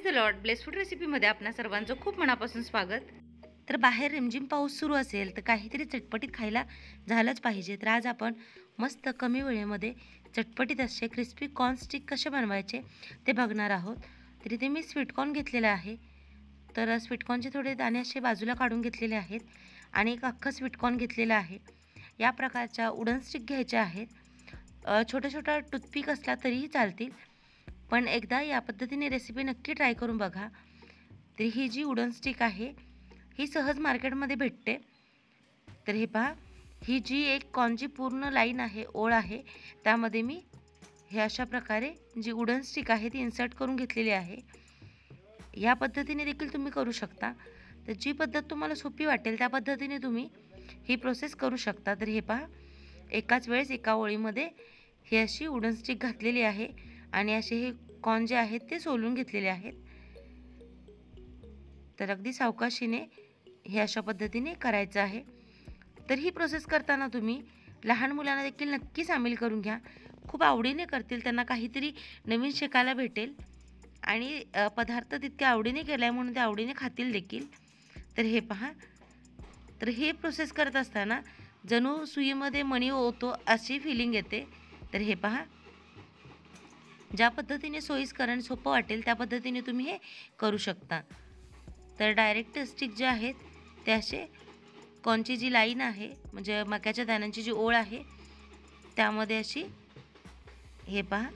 Praise the Lord. Bless food रेसिपीमध्ये आपणा सर्वांचं खूप मनापासून स्वागत. तर बाहेर रिमझिम पाऊस सुरू असेल तर काहीतरी चटपटीत खायला झालंच पाहिजे. तर आज आपण मस्त कमी वेळेमध्ये चटपटीत असे क्रिस्पी कॉर्न स्टिक कसे बनवायचे ते बघणार आहोत. तर इथे मी स्वीटकॉर्न घेतलेला आहे. तर स्वीटकॉर्नचे थोडे दाणे असे बाजूला काढून घेतलेले आहेत आणि एक अख्खं स्वीटकॉर्न घेतलेलं आहे. या प्रकारच्या वुडन स्टिक घ्यायच्या आहेत. छोटा छोटा टूथपिक असला तरीही चालतील, पण एकदा या पद्धतीने रेसिपी नक्की ट्राय करून बघा. तर ही जी वुडन स्टिक आहे ही सहज मार्केटमध्ये भेटते. तर हे पहा, ही जी एक कॉर्नची पूर्ण लाईन आहे, ओळ आहे, त्यामध्ये मी हे अशा प्रकारे जी वुडन स्टिक आहे ती इन्सर्ट करून घेतलेली आहे. या पद्धतीने देखील तुम्ही करू शकता. तर जी पद्धत तुम्हाला सोपी वाटेल त्या पद्धतीने तुम्ही ही प्रोसेस करू शकता. तर हे पहा, एकाच वेळेस एका ओळीमध्ये ही अशी वुडन स्टिक घातलेली आहे आणि असे हे कॉर्न जे आहेत ते सोलून घेतलेले आहेत. तर अगदी सावकाशीने हे अशा पद्धतीने करायचं आहे. तर ही प्रोसेस करताना तुम्ही लहान मुलांना देखील नक्की सामील करून घ्या. खूप आवडीने करतील, त्यांना काहीतरी नवीन शिकायला भेटेल आणि पदार्थ तितक्या आवडीने केला आहे म्हणून ते आवडीने खातील देखील. तर हे पहा, तर हे प्रोसेस करत असताना जणू सुईमध्ये मणी ओतो अशी फिलिंग येते. तर हे पहा, ज्या पद्धतीने सोयीस्कर आणि सोपं वाटेल त्या पद्धतीने तुम्ही हे करू शकता. तर डायरेक्ट स्टिक जे आहेत ते असे कॉर्नची जी लाईन आहे म्हणजे मक्याच्या दाण्यांची जी ओळ आहे त्यामध्ये अशी हे पहा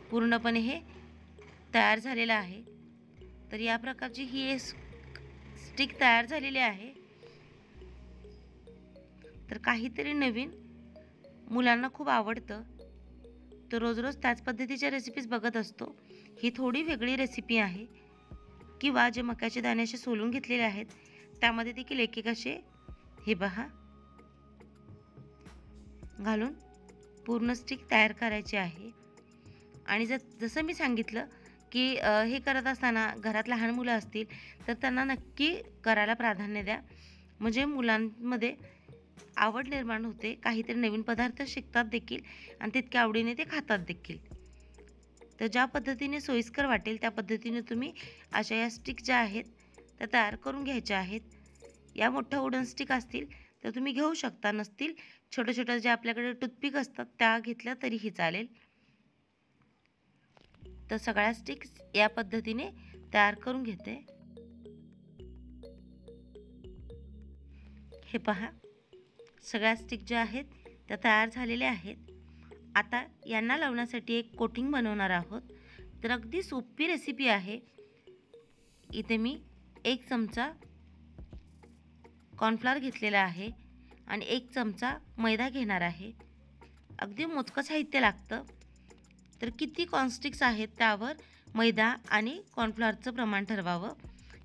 पूर्णपणे हे तयार झालेलं आहे. तर या प्रकारची ही स्टिक तयार झालेली आहे. तर काहीतरी नवीन मुलांना खूप आवडतं, तर रोज रोज त्याच पद्धतीच्या रेसिपीज बघत असतो. ही थोडी वेगळी रेसिपी आहे. किंवा जे मक्याचे दाणे असे सोलून घेतलेले आहेत त्यामध्ये देखील एक एक असे हे पहा घालून पूर्ण स्टिक तयार करायची आहे. आणि जसं मी सांगितलं की हे करत असताना घरात लहान मुलं असतील तर त्यांना नक्की करायला प्राधान्य द्या. म्हणजे मुलांमध्ये आवड निर्माण होते, काहीतरी नवीन पदार्थ शिकतात देखील आणि तितक्या आवडीने ते खातात देखील. तर ज्या पद्धतीने सोयीस्कर वाटेल त्या पद्धतीने तुम्ही अशा या स्टिक ज्या आहेत त्या तयार करून घ्यायच्या आहेत. या मोठ्या वुडन स्टिक असतील तर तुम्ही घेऊ शकता, नसतील छोट्या छोट्या ज्या आपल्याकडे टूथपिक असतात त्या घेतल्या तरीही चालेल. तर सगळ्या स्टिक्स या पद्धतीने तयार करून घेते. हे पहा, सगळ्या स्टिक ज्या आहेत त्या तयार झालेल्या आहेत. आता यांना लावण्यासाठी एक कोटिंग बनवणार आहोत. तर अगदी सोपी रेसिपी आहे. इथे मी 1 चमचा कॉर्नफ्लॉवर घेतलेला आहे आणि 1 चमचा मैदा घेणार आहे. अगदी मोजकं साहित्य लागतं. तर किती कॉर्नस्टिक्स आहेत त्यावर मैदा आणि कॉर्नफ्लॉवरचं प्रमाण ठरवावं.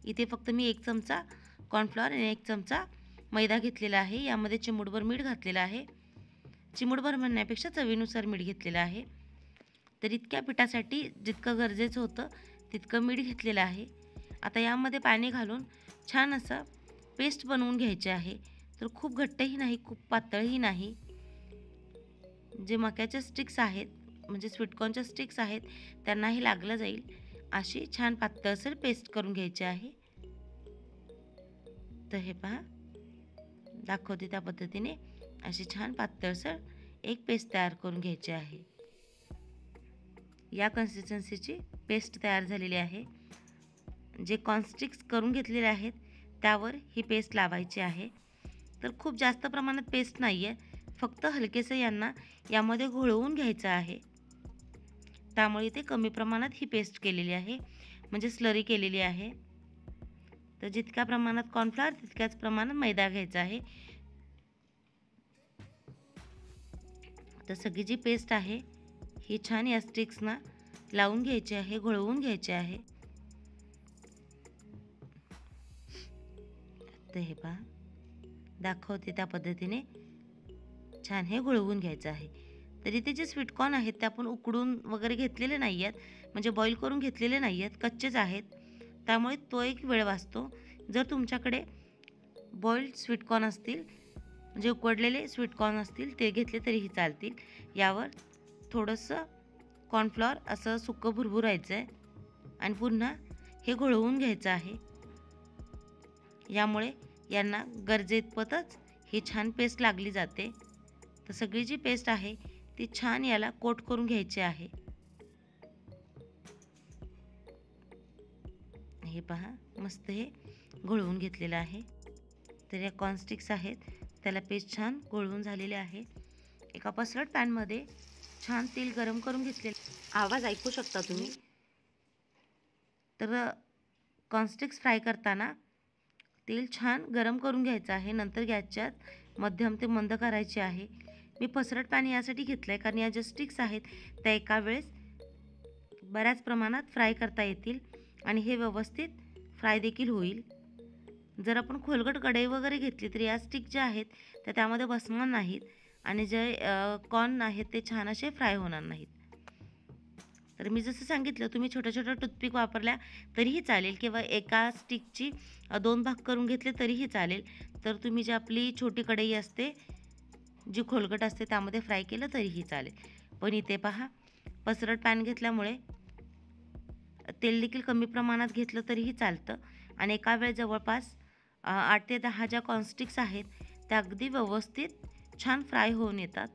इथे फक्त मी 1 चमचा कॉर्नफ्लॉवर आणि 1 चमचा मैदा घेतलेला आहे. यामध्ये चिमूटभर मीठ घातलेलं आहे. चिमूटभर म्हणण्यापेक्षा चवीनुसार मीठ घेतलेलं आहे. तर इतक्या पिठासाठी जितकं गरजेचं होतं तितकं मीठ घेतलेलं आहे. आता यामध्ये पाणी घालून छान असं पेस्ट बनवून घ्यायचे आहे. तर खूप घट्टही नाही, खूप पातळही नाही. जे मक्याचे स्टिक्स आहेत म्हणजे स्वीटकॉर्नच्या स्टिक्स आहेत त्यांनाही लागलं जाईल अशी छान पातळसर पेस्ट करून घ्यायची आहे. तर हे पहा, दाखवते त्या पद्धतीने अशी छान पातळसर एक पेस्ट तयार करून घ्यायची आहे. या कन्सिस्टन्सीची पेस्ट तयार झालेली आहे. जे कॉर्नस्टिक्स करून घेतलेले आहेत त्यावर ही पेस्ट लावायची आहे. तर खूप जास्त प्रमाणात पेस्ट नाही आहे, फक्त हलकेसं यांना यामध्ये घोळवून घ्यायचं आहे. त्यामुळे ते कमी प्रमाणात ही पेस्ट केलेली आहे, म्हणजे स्लरी केलेली आहे. तर जितक्या प्रमाणात कॉर्नफ्लॉवर तितक्याच प्रमाणात मैदा घ्यायचा आहे. तर सगळी जी पेस्ट आहे ही छान या स्टिक्सना लावून घ्यायची आहे, घोळवून घ्यायची आहे. तर हे पहा, दाखवते त्या पद्धतीने छान हे घोळवून घ्यायचं आहे. तर इथे जे स्वीटकॉर्न आहेत ते आपण उकडून वगैरे घेतलेले नाही आहेत, म्हणजे बॉईल करून घेतलेले नाही आहेत, कच्चेच आहेत. त्यामुळे तो एक वेळ वाचतो. जर तुमच्याकडे बॉईल्ड स्वीटकॉर्न असतील म्हणजे उकडलेले स्वीटकॉर्न असतील ते घेतले तरीही चालतील. यावर थोडंसं कॉर्नफ्लॉवर असं सुकं भुरभुरायचं आहे आणि पुन्हा हे घोळवून घ्यायचं आहे. यामुळे यांना गरजेइतपतच ही छान पेस्ट लागली जाते. तर सगळी जी पेस्ट आहे ती छान याला कोट करून घ्यायची आहे. हे पहा, मस्त हे घोळवून घेतलेलं आहे. तर या कॉर्नस्टिक्स आहेत त्याला पेस्ट छान घोळवून झालेले आहे. एका पसरट पॅनमध्ये छान तेल गरम करून घेतले. आवाज ऐकू शकता तुम्ही. तर कॉर्नस्टिक्स फ्राय करताना तेल छान गरम करून घ्यायचं आहे. नंतर गॅसच्या मध्यम ते मंद करायचे आहे. मी पसरट पॅन यासाठी घेतलं आहे कारण या ज्या स्टिक्स आहेत त्या एका वेळेस बऱ्याच प्रमाणात फ्राय करता येतील आणि हे व्यवस्थित फ्राय देखील होईल. जर आपण खोलगट कढई वगैरे घेतली तर या स्टिक ज्या आहेत त्या त्यामध्ये बसणार नाहीत आणि जे कॉर्न आहेत ते छान असे फ्राय होणार नाहीत. तर मी जसं सांगितलं तुम्ही छोट्या छोट्या टूथपिक वापरल्या तरीही चालेल किंवा एका स्टिकची 2 भाग करून घेतले तरीही चालेल. तर तुम्ही जी आपली छोटी कढई असते जी खोलगट असते त्यामध्ये फ्राय केलं तरीही चालेल. पण इथे पहा, पसरट पॅन घेतल्यामुळे तेल देखील कमी प्रमाणात घेतलं तरीही चालतं आणि एका वेळेस जवळपास 8 ते 10 ज्या कॉर्नस्टिक्स आहेत त्या अगदी व्यवस्थित छान फ्राय होऊन येतात.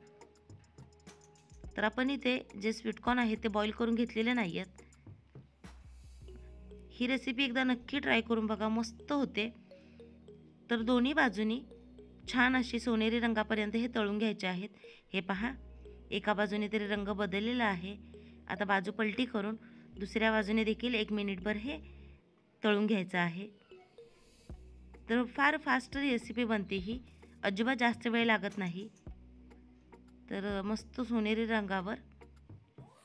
तर आपण इथे जे स्वीटकॉर्न आहे ते बॉईल करून घेतलेले नाही आहेत. ही रेसिपी एकदा नक्की ट्राय करून बघा, मस्त होते. तर दोन्ही बाजूनी छान अशी सोनेरी रंगापर्यंत हे तळून घ्यायचे आहेत. हे पहा, एका बाजूने तरी रंग बदललेला आहे. आता बाजू पलटी करून दुसऱ्या बाजूने देखील 1 मिनिटभर हे तळून घ्यायचं आहे. तर फार फास्ट रेसिपी बनते ही, अजिबात जास्त वेळ लागत नाही. तर मस्त सोनेरी रंगावर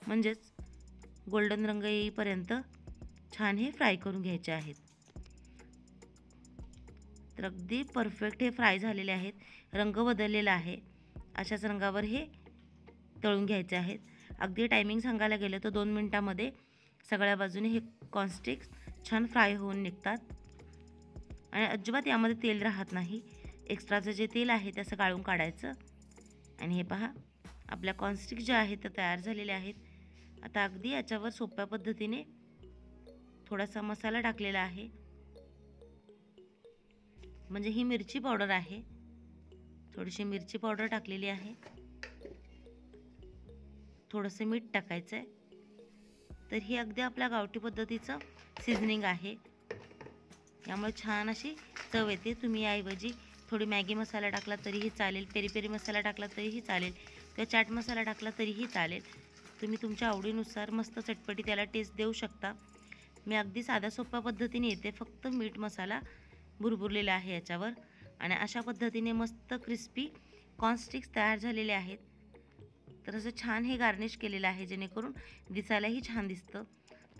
म्हणजेच गोल्डन रंग येईपर्यंत छान हे फ्राय करून घ्यायचे आहेत. तर अगदी परफेक्ट हे फ्राय झालेले आहेत. रंग बदललेला आहे. अशाच रंगावर हे तळून घ्यायचे आहेत. अगदी टायमिंग सांगायला गेलं तर 2 मिनिटामध्ये सगळ्या बाजूने हे कॉर्नस्टिक्स छान फ्राय होऊन निघतात आणि अजिबात यामध्ये तेल राहत नाही. एक्स्ट्राचं जे तेल आहे ते असं गाळून काढायचं. आणि हे पहा, आपल्या कॉर्नस्टिक्स ज्या आहेत त्या तयार झालेल्या आहेत. आता अगदी याच्यावर सोप्या पद्धतीने थोडासा मसाला टाकलेला आहे. म्हणजे ही मिरची पावडर आहे. थोडीशी मिरची पावडर टाकलेली आहे. थोडंसं मीठ टाकायचं आहे. तर ही अगदी आपल्या गावठी पद्धतीचं सीझनिंग आहे. यामुळे छान अशी चव येते. तुम्ही याऐवजी थोडी मॅगी मसाला टाकला तरीही चालेल, पेरी पेरी मसाला टाकला तरीही चालेल किंवा चाट मसाला टाकला तरीही चालेल. तुम्ही तुमच्या आवडीनुसार मस्त चटपटी त्याला टेस्ट देऊ शकता. मी अगदी साध्या सोप्या पद्धतीने येते, फक्त मीठ मसाला भुरभुरलेला आहे याच्यावर आणि अशा पद्धतीने मस्त क्रिस्पी कॉर्नस्टिक्स तयार झालेले आहेत. तर असं छान हे गार्निश केलेलं आहे जेणेकरून दिसायलाही छान दिसतं.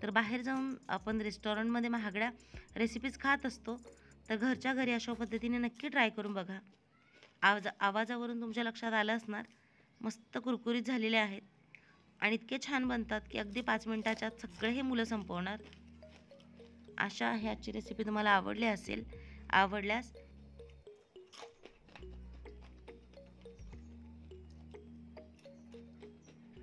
तर बाहेर जाऊन आपण रेस्टॉरंटमध्ये महागड्या रेसिपीज खात असतो, तर घरच्या घरी अशा पद्धतीने नक्की ट्राय करून बघा. आवाजावरून तुमच्या लक्षात आलं असणार, मस्त कुरकुरीत झालेले आहेत आणि इतके छान बनतात की अगदी 5 मिनिटाच्या आत सगळे हे मुलं संपवणार. आशा ह्याची रेसिपी तुम्हाला आवडली असेल. आवडल्यास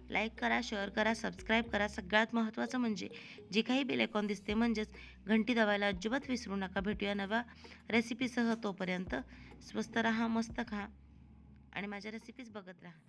लाईक करा, शेअर करा, सबस्क्राईब करा. सगळ्यात महत्त्वाचं म्हणजे जे काही बेल आयकॉन दिसते म्हणजेच घंटी दाबायला अजिबात विसरू नका. भेटूया नव्या रेसिपीसह. तोपर्यंत स्वस्त राहा, मस्त खा आणि माझ्या रेसिपीज बघत राहा.